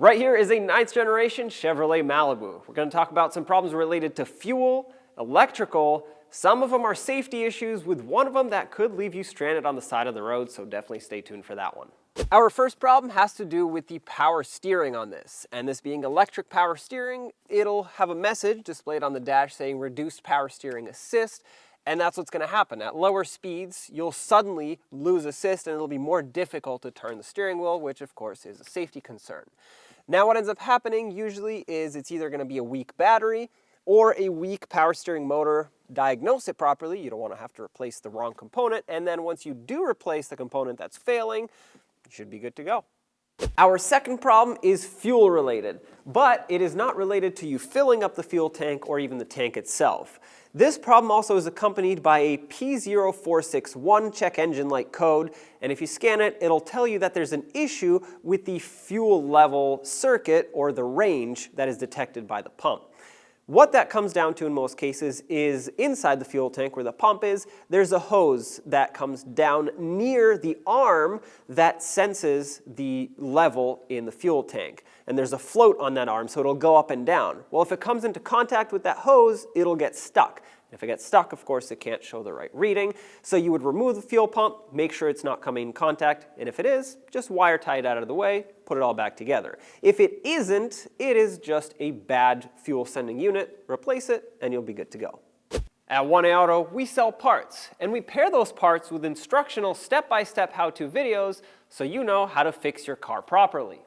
Right here is a 9th generation Chevrolet Malibu. We're going to talk about some problems related to fuel, electrical. Some of them are safety issues, with one of them that could leave you stranded on the side of the road, so definitely stay tuned for that one. Our first problem has to do with the power steering on this, and this being electric power steering, it'll have a message displayed on the dash saying reduced power steering assist, and that's what's going to happen. At lower speeds, you'll suddenly lose assist and it'll be more difficult to turn the steering wheel, which of course is a safety concern. Now what ends up happening usually is it's either going to be a weak battery or a weak power steering motor. Diagnose it properly, you don't want to have to replace the wrong component, and then once you do replace the component that's failing, you should be good to go. Our second problem is fuel related, but it is not related to you filling up the fuel tank or even the tank itself. This problem also is accompanied by a P0461 check engine light code, and if you scan it, it'll tell you that there's an issue with the fuel level circuit or the range that is detected by the pump. What that comes down to in most cases is inside the fuel tank where the pump is, there's a hose that comes down near the arm that senses the level in the fuel tank. And there's a float on that arm, so it'll go up and down. Well, if it comes into contact with that hose, it'll get stuck. If it gets stuck, of course, it can't show the right reading. So you would remove the fuel pump, make sure it's not coming in contact, and if it is, just wire tie it out of the way, put it all back together. If it isn't, it is just a bad fuel sending unit. Replace it, and you'll be good to go. At 1A Auto, we sell parts, and we pair those parts with instructional step-by-step how-to videos so you know how to fix your car properly.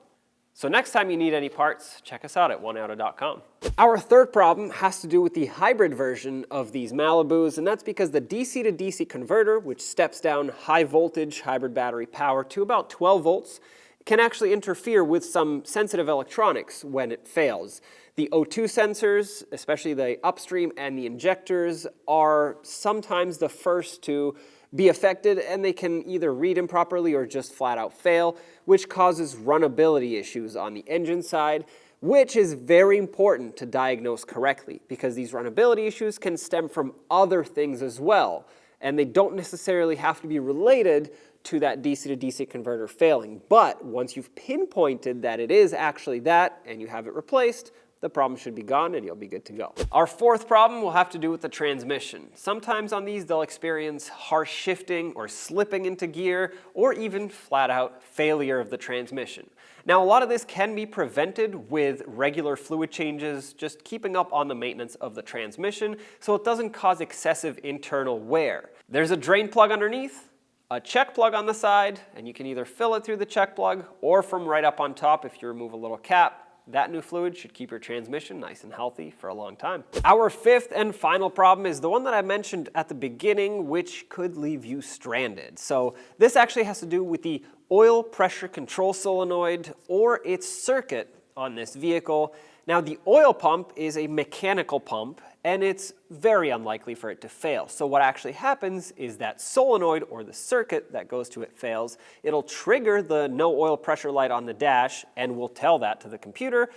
So next time you need any parts, check us out at 1AUto.com. Our third problem has to do with the hybrid version of these Malibus, and that's because the DC to DC converter, which steps down high voltage hybrid battery power to about 12 volts, can actually interfere with some sensitive electronics when it fails. The O2 sensors, especially the upstream and the injectors, are sometimes the first to be affected, and they can either read improperly or just flat out fail, which causes runnability issues on the engine side, which is very important to diagnose correctly because these runnability issues can stem from other things as well, and they don't necessarily have to be related to that DC to DC converter failing. But once you've pinpointed that it is actually that and you have it replaced, the problem should be gone and you'll be good to go. Our fourth problem will have to do with the transmission. Sometimes on these they'll experience harsh shifting or slipping into gear or even flat out failure of the transmission. Now a lot of this can be prevented with regular fluid changes, just keeping up on the maintenance of the transmission so it doesn't cause excessive internal wear. There's a drain plug underneath, a check plug on the side, and you can either fill it through the check plug or from right up on top if you remove a little cap. That new fluid should keep your transmission nice and healthy for a long time. Our fifth and final problem is the one that I mentioned at the beginning, which could leave you stranded. So this actually has to do with the oil pressure control solenoid or its circuit on this vehicle. Now the oil pump is a mechanical pump and it's very unlikely for it to fail. So what actually happens is that solenoid or the circuit that goes to it fails. It'll trigger the no oil pressure light on the dash and we'll tell that to the computer.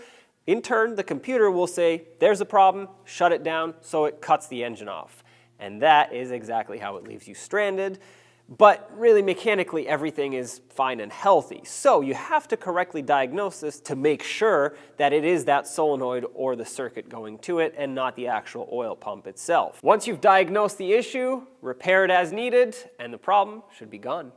In turn, the computer will say, there's a problem, shut it down, so it cuts the engine off. And that is exactly how it leaves you stranded. But really mechanically everything is fine and healthy. So you have to correctly diagnose this to make sure that it is that solenoid or the circuit going to it and not the actual oil pump itself. Once you've diagnosed the issue, repair it as needed and the problem should be gone.